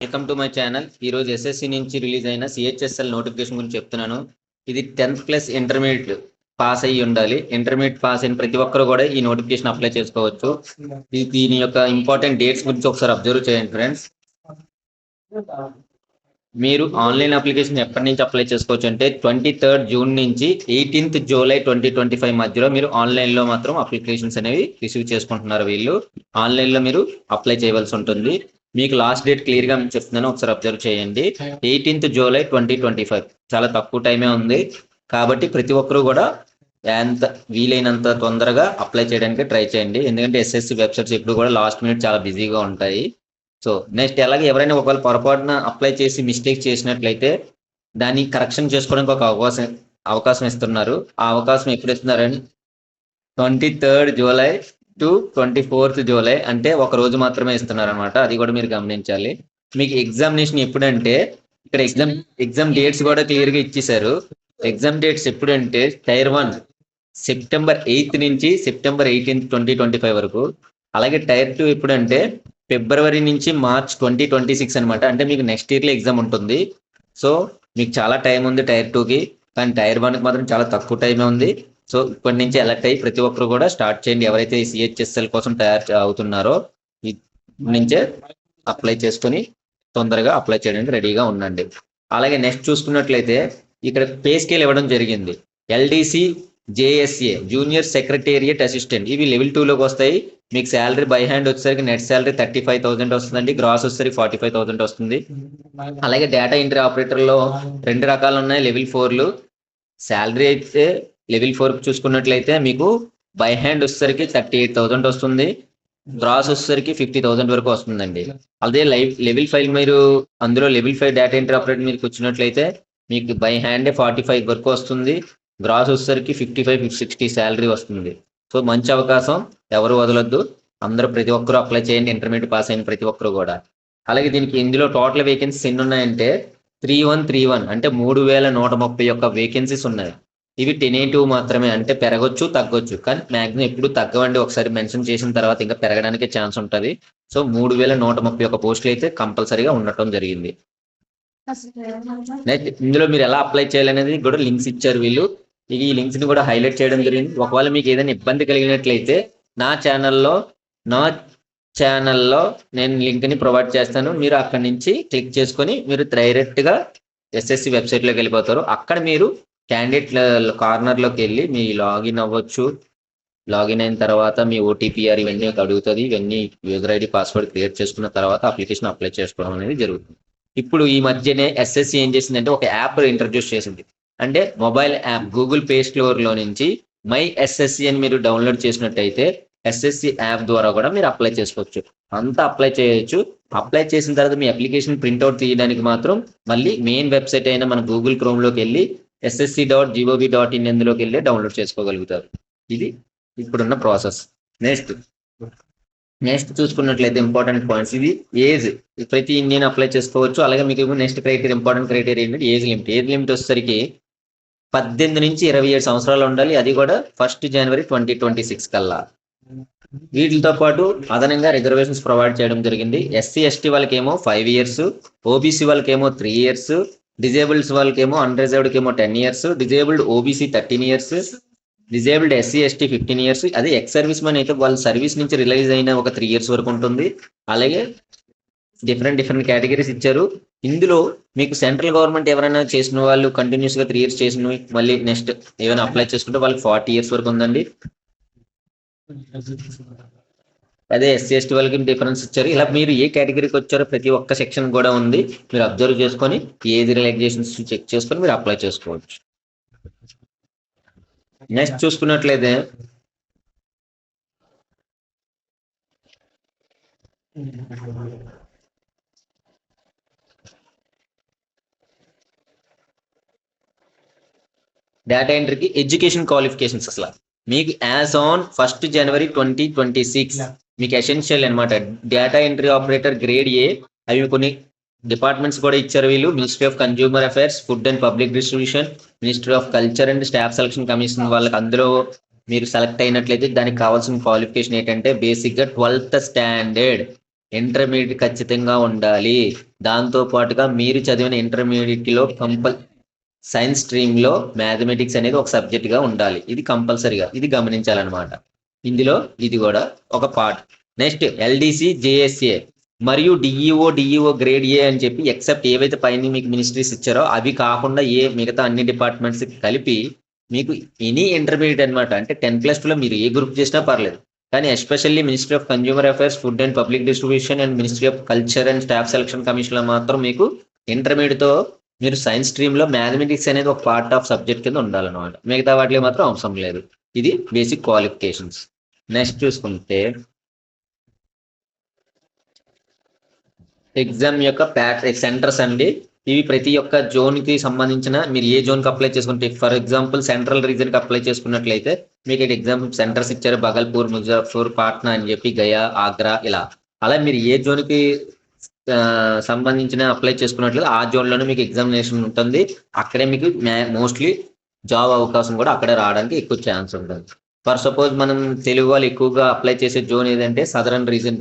Welcome to my channel. ఈ రోజు SSC నుంచి రిలీజ్ అయిన సిహెచ్ఎస్ఎల్ నోటిఫికేషన్ గురించి చెప్తున్నాను. ఇది 10th ప్లస్ ఇంటర్మీడియట్ పాస్ అయ్యి ఉండాలి. ఇంటర్మీడియట్ పాస్ అయిన ప్రతి ఒక్కరు కూడా ఈ నోటిఫికేషన్ అప్లై చేసుకోవచ్చు. దీని యొక్క ఇంపార్టెంట్ డేట్స్ గురించి ఒకసారి అబ్జర్వ్ చేయండి ఫ్రెండ్స్. మీరు ఆన్లైన్ అప్లికేషన్ ఎప్పటి నుంచి అప్లై చేసుకోవచ్చు అంటే 23rd జూన్ నుంచి 18th జూలై 2025 మధ్యలో మీరు ఆన్లైన్లో మాత్రం అప్లికేషన్స్ అనేవి రిసీవ్ చేసుకుంటున్నారు. వీళ్ళు ఆన్లైన్లో మీరు అప్లై చేయవలసి ఉంటుంది. మీకు లాస్ట్ డేట్ క్లియర్గా చెప్తున్నాను, ఒకసారి అబ్జర్వ్ చేయండి. 18th జూలై 2025, చాలా తక్కువ టైమే ఉంది. కాబట్టి ప్రతి ఒక్కరు కూడా ఎంత వీలైనంత తొందరగా అప్లై చేయడానికి ట్రై చేయండి. ఎందుకంటే ఎస్ఎస్సి వెబ్సైట్స్ ఇప్పుడు కూడా లాస్ట్ మినిట్ చాలా బిజీగా ఉంటాయి. సో నెక్స్ట్ అలాగే ఎవరైనా ఒకవేళ పొరపాటున అప్లై చేసి మిస్టేక్ చేసినట్లయితే దాన్ని కరెక్షన్ చేసుకోవడానికి ఒక అవకాశం ఇస్తున్నారు. ఆ అవకాశం ఎప్పుడు ఇస్తున్నారని 23rd July to 24th July, అంటే ఒక రోజు మాత్రమే ఇస్తున్నారు అనమాట. అది కూడా మీరు గమనించాలి. మీకు ఎగ్జామినేషన్ ఎప్పుడంటే ఇక్కడ ఎగ్జామ్ డేట్స్ కూడా క్లియర్ గా ఇచ్చేసారు. ఎగ్జామ్ డేట్స్ ఎప్పుడంటే టైర్ 1 సెప్టెంబర్ 8th నుంచి సెప్టెంబర్ 18th 2025 వరకు. అలాగే టైర్ 2 ఎప్పుడంటే ఫిబ్రవరి నుంచి మార్చ్ 2026 అనమాట. అంటే మీకు నెక్స్ట్ ఇయర్ లో ఎగ్జామ్ ఉంటుంది. సో మీకు చాలా టైం ఉంది టైర్ 2కి, కానీ టైర్ 1కి మాత్రం చాలా తక్కువ టైమే ఉంది. సో ఇప్పటి నుంచి అలర్ట్ అయ్యి ప్రతి ఒక్కరు కూడా స్టార్ట్ చేయండి. ఎవరైతే సిహెచ్ఎస్ఎల్ కోసం తయారు అవుతున్నారో నుంచే అప్లై చేసుకుని తొందరగా అప్లై చేయడానికి రెడీగా ఉండండి. అలాగే నెక్స్ట్ చూసుకున్నట్లయితే ఇక్కడ పే స్కేల్ ఇవ్వడం జరిగింది. LDC JSA junior secretariat assistant, ఇవి లెవెల్ 2లోకి వస్తాయి. మీకు శాలరీ బై హ్యాండ్ వచ్చేసరికి నెట్ శాలరీ 35,000 వస్తుందండి. గ్రాస్ వచ్చేసరికి 45,000 వస్తుంది. అలాగే డేటా ఎంట్రీ ఆపరేటర్లో 2 రకాలు ఉన్నాయి, లెవెల్ 4లు. శాలరీ అయితే లెవెల్ 4 చూసుకున్నట్లయితే మీకు బై హ్యాండ్ వచ్చేసరికి 38,000 వస్తుంది. గ్రాస్ వచ్చేసరికి 50,000 వరకు వస్తుందండి. అదే లెవెల్ 5 మీరు అందులో లెవెల్ 5 డేటా ఎంట్రీ ఆపరేటర్ మీకు వచ్చినట్లయితే మీకు బై హ్యాండే 45 వరకు వస్తుంది. గ్రాస్ వచ్చేసరికి 55-60 శాలరీ వస్తుంది. సో మంచి అవకాశం, ఎవరు వదలొద్దు. అందరూ ప్రతి ఒక్కరు అప్లై చేయండి, ఇంటర్మీడియట్ పాస్ అయిన ప్రతి ఒక్కరు కూడా. అలాగే దీనికి ఇందులో టోటల్ వేకెన్సీస్ ఎన్ని ఉన్నాయంటే 3131, అంటే 3,131 వేకెన్సీస్ ఉన్నాయి. ఇవి టెనేటివ్ మాత్రమే, అంటే పెరగొచ్చు తగ్గొచ్చు, కానీ మ్యాక్సిమం ఎప్పుడు తగ్గవండి. ఒకసారి మెన్షన్ చేసిన తర్వాత ఇంకా పెరగడానికి ఛాన్స్ ఉంటుంది. సో 3,131 పోస్టులు అయితే కంపల్సరీగా ఉండటం జరిగింది. ఇందులో మీరు ఎలా అప్లై చేయాలనేది కూడా లింక్స్ ఇచ్చారు వీళ్ళు. ఈ లింక్స్ ని కూడా హైలైట్ చేయడం జరిగింది. ఒకవేళ మీకు ఏదైనా ఇబ్బంది కలిగినట్లయితే నా ఛానల్లో నేను లింక్ ని ప్రొవైడ్ చేస్తాను. మీరు అక్కడి నుంచి క్లిక్ చేసుకొని మీరు డైరెక్ట్ గా ఎస్ఎస్సి వెబ్సైట్ లోకి వెళ్ళిపోతారు. అక్కడ మీరు క్యాండిడేట్ కార్నర్ లోకి వెళ్ళి మీ లాగిన్ అవ్వచ్చు. లాగిన్ అయిన తర్వాత మీ ఓటీపీఆర్ ఇవన్నీ అడుగుతుంది. ఇవన్నీ యూజర్ ఐడి పాస్వర్డ్ క్రియేట్ చేసుకున్న తర్వాత అప్లికేషన్ అప్లై చేసుకోవడం అనేది జరుగుతుంది. ఇప్పుడు ఈ మధ్యనే ఎస్ఎస్సి ఏం చేసిందంటే ఒక యాప్ ఇంట్రడ్యూస్ చేసింది. అంటే mobile app Google play store లో నుంచి మై ఎస్ఎస్సి అని మీరు డౌన్లోడ్ చేసినట్టయితే ఎస్ఎస్సి యాప్ ద్వారా కూడా మీరు అప్లై చేసుకోవచ్చు. అంతా అప్లై చేయొచ్చు. అప్లై చేసిన తర్వాత మీ అప్లికేషన్ ప్రింట్అవుట్ తీయడానికి మాత్రం మళ్ళీ మెయిన్ వెబ్సైట్ అయిన మన గూగుల్ క్రోమ్ లోకి వెళ్ళి ssc.gov.in ఎందులోకి వెళ్ళి డౌన్లోడ్ చేసుకోగలుగుతారు. ఇది ఇప్పుడున్న ప్రాసెస్. నెక్స్ట్ చూసుకున్నట్లయితే ఇంపార్టెంట్ పాయింట్స్, ఇది ఏజ్ ప్రతి ఇండియన్ అప్లై చేసుకోవచ్చు. అలాగే మీకు నెక్స్ట్ ఇంపార్టెంట్ క్రైటీరియా ఏంటంటే ఏజ్ లిమిట్ వచ్చేసరికి 18 నుంచి 27 సంవత్సరాలు ఉండాలి. అది కూడా 1st జనవరి 2026 కల్లా. వీటితో పాటు అదనంగా రిజర్వేషన్స్ ప్రొవైడ్ చేయడం జరిగింది. ఎస్సీ ఎస్టీ వాళ్ళకేమో 5 years, ఓబీసీ వాళ్ళకేమో 3 years, డిజేబుల్డ్ వాళ్ళకేమో అన్రిజర్వ్డ్ కేమో 10 years, disabled OBC 13 years, disabled SC ST 15 years. అదే ఎక్స్ సర్వీస్ మెన్ అయితే వాళ్ళ సర్వీస్ నుంచి రిలీజ్ అయిన ఒక 3 years వరకు ఉంటుంది. అలాగే డిఫరెంట్ కేటగిరీస్ ఇచ్చారు. ఇందులో మీకు సెంట్రల్ గవర్నమెంట్ ఎవరైనా చేసిన వాళ్ళు కంటిన్యూస్ గా 3 years చేసిన మళ్ళీ నెక్స్ట్ ఏమైనా అప్లై చేసుకుంటే వాళ్ళకి 40 years వరకు ఉందండి. అదే ఎస్సీ ఎస్టీ వాళ్ళకి డిఫరెన్స్ ఇచ్చారు. ఇలా మీరు ఏ కేటగిరీకి వచ్చారో ప్రతి ఒక్క సెక్షన్ కూడా ఉంది. మీరు అబ్జర్వ్ చేసుకొని ఏజ్ రిలాక్సేషన్స్ చెక్ చేసుకొని మీరు అప్లై చేసుకోవచ్చు. నెక్స్ట్ చూసుకున్నట్లయితే డేటా ఎంట్రీకి ఎడ్యుకేషన్ క్వాలిఫికేషన్స్ అసలు మీకు యాజ్ ఆన్ 1st జనవరి 2026 మీకు ఎసెన్షియల్ అనమాట. Data entry operator grade A, అవి కొన్ని డిపార్ట్మెంట్స్ కూడా ఇచ్చారు వీళ్ళు. Ministry of consumer affairs, food and public distribution, ministry of culture and staff selection commission వాళ్ళకి అందులో మీరు సెలెక్ట్ అయినట్లయితే దానికి కావాల్సిన క్వాలిఫికేషన్ ఏంటంటే బేసిక్ గా 12th స్టాండర్డ్ ఇంటర్మీడియట్ ఖచ్చితంగా ఉండాలి. దాంతో పాటుగా మీరు చదివిన ఇంటర్మీడియట్లో సైన్స్ స్ట్రీమ్లో మ్యాథమెటిక్స్ అనేది ఒక సబ్జెక్ట్గా ఉండాలి. ఇది కంపల్సరీగా ఇది గమనించాలన్నమాట. ఇందులో ఇది కూడా ఒక పార్ట్. నెక్స్ట్ ఎల్డిసి జేఎస్ఏ మరియు డిఈఓ గ్రేడ్ ఏ అని చెప్పి ఎక్సెప్ట్ ఏవైతే పైన మీకు మినిస్ట్రీస్ ఇచ్చారో అవి కాకుండా మిగతా అన్ని డిపార్ట్మెంట్స్ కలిపి మీకు ఎనీ ఇంటర్మీడియట్ అనమాట. అంటే 10+2లో మీరు ఏ గ్రూప్ చేసినా పర్లేదు. కానీ especially ministry of consumer affairs, food and public distribution and ministry of culture and staff selection కమిషన్లో మాత్రం మీకు ఇంటర్మీడియట్తో మీరు సైన్స్ స్ట్రీమ్లో మ్యాథమెటిక్స్ అనేది ఒక పార్ట్ ఆఫ్ సబ్జెక్ట్ కింద ఉండాలన్నమాట. మిగతా వాటిలో మాత్రం అవసరం లేదు. ఇది బేసిక్ క్వాలిఫికేషన్స్. నెక్స్ట్ చూసుకుంటే ఎగ్జామ్ యొక్క సెంటర్స్ అండి. ఇవి ప్రతి ఒక్క జోన్కి సంబంధించిన మీరు ఏ జోన్కి అప్లై చేసుకుంటే, ఫర్ ఎగ్జాంపుల్ సెంట్రల్ రీజన్కి అప్లై చేసుకున్నట్లయితే మీకు ఇక్కడ ఎగ్జామ్ సెంటర్స్ ఇచ్చారు. బగల్పూర్, ముజాఫర్, పాట్నా అని చెప్పి, గయా, ఆగ్రా ఇలా. అలా మీరు ఏ జోన్కి సంబంధించిన అప్లై చేసుకున్నట్లయితే ఆ జోన్లోనే మీకు ఎగ్జామినేషన్ ఉంటుంది. అక్కడే మీకు మోస్ట్లీ జాబ్ అవకాశం కూడా అక్కడే రావడానికి ఎక్కువ ఛాన్స్ ఉంటుంది. ఫర్ సపోజ్ మనం తెలుగు వాళ్ళు ఎక్కువగా అప్లై చేసే జోన్ ఏదంటే సదరన్ రీజన్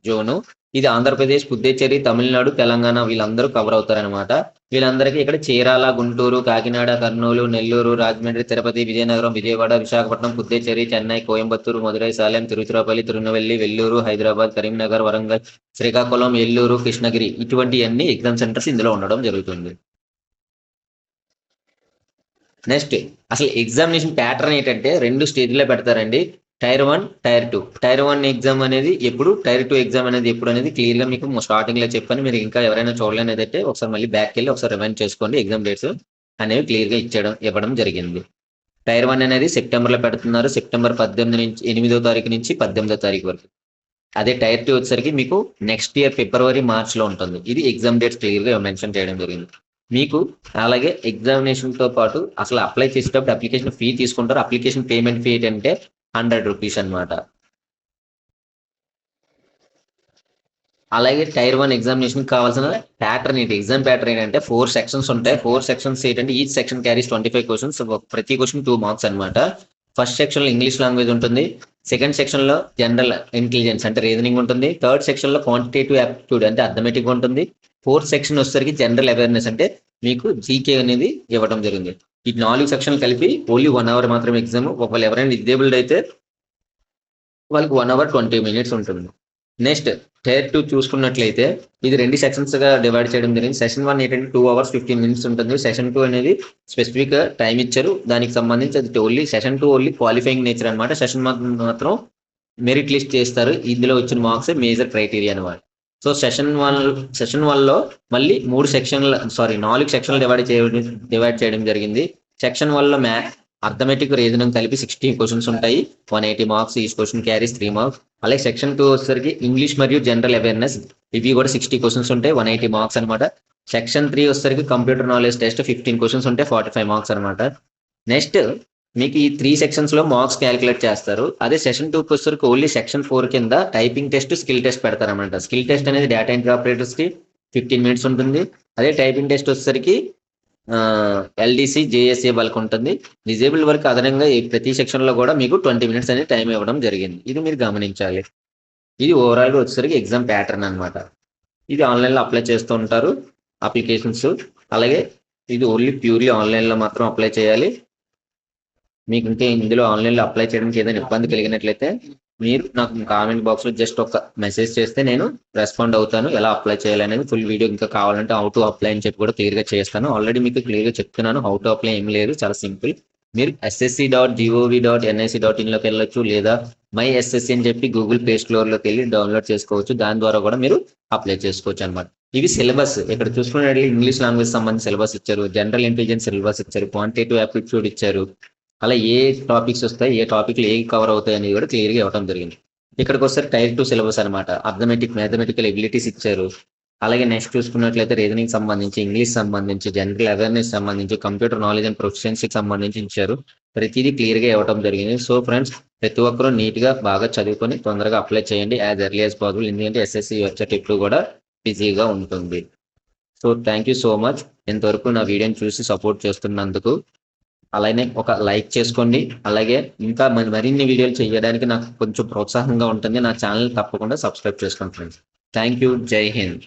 జోను. ఇది ఆంధ్రప్రదేశ్, పుదుచ్చేరి, తమిళనాడు, తెలంగాణ వీళ్ళందరూ కవర్ అవుతారనమాట. వీళ్ళందరికీ ఇక్కడ చీరాల, గుంటూరు, కాకినాడ, కర్నూలు, నెల్లూరు, రాజమండ్రి, తిరుపతి, విజయనగరం, విజయవాడ, విశాఖపట్నం, పుదుచ్చేరి, చెన్నై, కోయంబత్తూరు, మదురై, సాలెం, తిరుచిరాపల్లి, తిరునెల్వేలి, వెల్లూరు, హైదరాబాద్, కరీంనగర్, వరంగల్, శ్రీకాకుళం, ఏలూరు, కృష్ణగిరి ఇటువంటి అన్ని ఎగ్జామ్ సెంటర్స్ ఇందులో ఉండడం జరుగుతుంది. నెక్స్ట్ అసలు ఎగ్జామినేషన్ ప్యాటర్న్ ఏంటంటే 2 స్టేజ్లో పెడతారండి. Tyre 1, tyre 2. టైర్ 1 ఎగ్జామ్ అనేది ఎప్పుడు, టైర్ 2 ఎగ్జామ్ అనేది ఎప్పుడు అనేది క్లియర్గా మీకు స్టార్టింగ్లో చెప్పాను. మీరు ఇంకా ఎవరైనా చూడలేనిదైతే ఒకసారి మళ్ళీ బ్యాక్ వెళ్ళి ఒకసారి రివైండ్ చేసుకోండి. ఎగ్జామ్ డేట్స్ అనేవి క్లియర్గా ఇవ్వడం జరిగింది. టైర్ 1 అనేది సెప్టెంబర్లో పెడుతున్నారు. సెప్టెంబర్ 8వ తారీఖు నుంచి 18వ తారీఖు వరకు. అదే టైర్ 2 వచ్చేసరికి మీకు నెక్స్ట్ ఇయర్ ఫిబ్రవరి, మార్చ్లో ఉంటుంది. ఇది ఎగ్జామ్ డేట్స్ క్లియర్గా మెన్షన్ చేయడం జరిగింది. మీకు అలాగే ఎగ్జామినేషన్తో పాటు అసలు అప్లై చేసేటప్పుడు అప్లికేషన్ ఫీ తీసుకుంటారు. అప్లికేషన్ పేమెంట్ ఫీ ఏంటంటే 100 రూపీస్ అనమాట. అలాగే టైర్ 1 ఎగ్జామినేషన్ కావాల్సిన ప్యాటర్న్ ఏంటి, ఎగ్జామ్ ప్యాటర్న్ ఏంటంటే 4 సెక్షన్స్ ఉంటాయి. 4 సెక్షన్స్ ఏంటంటే ఈచ్ సెక్షన్ క్యారీస్ 25 క్వశ్చన్స్. ప్రతి క్వశ్చన్ 2 మార్క్స్ అనమాట. ఫస్ట్ సెక్షన్లో ఇంగ్లీష్ లాంగ్వేజ్ ఉంటుంది. సెకండ్ సెక్షన్లో జనరల్ ఇంటెలిజెన్స్ అంటే రీజనింగ్ ఉంటుంది. థర్డ్ సెక్షన్లో క్వాంటిటేటివ్ యాప్టిట్యూడ్ అంటే అథమెటిక్ ఉంటుంది. ఫోర్త్ సెక్షన్ వచ్చేసరికి జనరల్ అవేర్నెస్ అంటే మీకు జీకే అనేది ఇవ్వడం జరిగింది. ఈ 4 సెక్షన్లు కలిపి ఓన్లీ 1 అవర్ మాత్రమే ఎగ్జామ్. ఒకవేళ ఎవరైనా డిజేబుల్డ్ అయితే వాళ్ళకి 1 అవర్ 20 మినిట్స్ ఉంటుంది. నెక్స్ట్ టైర్ 2 చూసుకున్నట్లయితే ఇది 2 సెక్షన్స్గా డివైడ్ చేయడం జరిగింది. సెషన్ 1 ఏంటంటే 2 hours 15 minutes ఉంటుంది. సెషన్ 2 అనేది స్పెసిఫిక్ టైం ఇచ్చారు. దానికి సంబంధించి అది only session 2 only qualifying nature అనమాట. సెషన్ 1 మాత్రం మెరిట్ లిస్ట్ చేస్తారు. ఇందులో వచ్చిన మార్క్స్ మేజర్ క్రైటీరియా అనమాట. సో సెషన్ 1లో మళ్ళీ 4 సెక్షన్లు డివైడ్ చేయడం జరిగింది. సెక్షన్ 1లో అర్థమెటిక్, రీజనింగ్ కలిపి 60 క్వశ్చన్స్ ఉంటాయి. 180 మార్క్స్. ఈ క్వశ్చన్ క్యారీస్ 3 మార్క్స్. అలాగే సెక్షన్ 2 వచ్చేసరికి ఇంగ్లీష్ మరియు జనరల్ అవేర్నెస్ ఇవి కూడా 60 క్వశ్చన్స్ ఉంటాయి. 180 మార్క్స్ అనమాట. సెక్షన్ 3 వచ్చేసరికి కంప్యూటర్ నాలెడ్జ్ టెస్ట్ 15 క్వశ్చన్స్ ఉంటాయి. 45 మార్క్స్ అనమాట. నెక్స్ట్ మీకు ఈ 3 సెక్షన్స్లో మార్క్స్ క్యాలిక్యులేట్ చేస్తారు. అదే సెషన్ 2కి వచ్చేసరికి ఓన్లీ సెక్షన్ 4 కింద టైపింగ్ టెస్ట్, స్కిల్ టెస్ట్ పెడతారనమాట. స్కిల్ టెస్ట్ అనేది డేటా ఎంట్రీ ఆపరేటర్స్కి 15 minutes ఉంటుంది. అదే టైపింగ్ టెస్ట్ వచ్చేసరికి ఎల్డిసి జేఎస్ఏ వాళ్ళకి ఉంటుంది. డిజేబుల్డ్ వరకు అదనంగా ప్రతి సెక్షన్లో కూడా మీకు 20 minutes అనేది టైం ఇవ్వడం జరిగింది. ఇది మీరు గమనించాలి. ఇది ఓవరాల్గా వచ్చేసరికి ఎగ్జామ్ ప్యాటర్న్ అనమాట. ఇది ఆన్లైన్లో అప్లై చేస్తూ ఉంటారు అప్లికేషన్స్. అలాగే ఇది ఓన్లీ ప్యూర్లీ ఆన్లైన్లో మాత్రం అప్లై చేయాలి. మీకు ఇంకా ఇందులో ఆన్లైన్లో అప్లై చేయడానికి ఏదైనా ఇబ్బంది కలిగినట్లయితే మీరు నాకు కామెంట్ బాక్స్లో జస్ట్ ఒక మెసేజ్ చేస్తే నేను రెస్పాండ్ అవుతాను. ఎలా అప్లై చేయాలనేది ఫుల్ వీడియో ఇంకా కావాలంటే హౌ టు అప్లై అని చెప్పి కూడా క్లియర్గా చేస్తాను. ఆల్రెడీ మీకు క్లియర్గా చెప్తున్నాను. హౌ టు అప్లై ఏం లేదు, చాలా సింపుల్. మీరు ssc.gov.nic.in లోకి వెళ్ళొచ్చు, లేదా మై ఎస్ఎస్సి అని చెప్పి గూగుల్ ప్లే స్టోర్లోకి వెళ్ళి డౌన్లోడ్ చేసుకోవచ్చు. దాని ద్వారా కూడా మీరు అప్లై చేసుకోవచ్చు అనమాట. ఇవి సిలబస్ ఇక్కడ చూసుకున్నట్లయితే ఇంగ్లీష్ లాంగ్వేజ్ సంబంధించి సిలబస్ ఇచ్చారు, జనరల్ ఇంటెలిజెన్స్ సిలబస్ ఇచ్చారు, క్వాంటిటేటివ్ యాప్టిట్యూడ్ ఇచ్చారు. అలా ఏ టాపిక్స్ వస్తాయి, ఏ టాపిక్లు ఏ కవర్ అవుతాయి అనేది కూడా క్లియర్గా ఇవ్వడం జరిగింది. ఇక్కడికి వస్తారు టైర్ 2 సిలబస్ అనమాట. మ్యాథమెటికల్ ఎబిలిటీస్ ఇచ్చారు. అలాగే నెక్స్ట్ చూసుకున్నట్లయితే రీజనింగ్ సంబంధించి, ఇంగ్లీష్ సంబంధించి, జనరల్ అవేర్నెస్ సంబంధించి, కంప్యూటర్ నాలెడ్జ్ అండ్ ప్రొఫిషియన్సీకి సంబంధించి ఇచ్చారు. ప్రతిదీ క్లియర్గా ఇవ్వడం జరిగింది. సో ఫ్రెండ్స్, ప్రతి ఒక్కరూ నీట్గా బాగా చదువుకొని తొందరగా అప్లై చేయండి యాజ్ ఎర్లీ యాజ్ పాసిబుల్. ఎందుకంటే ఎస్ఎస్సి వెబ్సైట్ ఎప్పుడు కూడా బిజీగా ఉంటుంది. So thank you so much ఇంతవరకు నా వీడియోని చూసి సపోర్ట్ చేస్తున్నందుకు. అలానే ఒక లైక్ చేసుకోండి. అలాగే ఇంకా మరిన్ని వీడియోలు చేయడానికి నాకు కొంచెం ప్రోత్సాహంగా ఉంటుంది. నా ఛానల్ తప్పకుండా సబ్స్క్రైబ్ చేసుకోండి ఫ్రెండ్స్. Thank you. జై హింద్.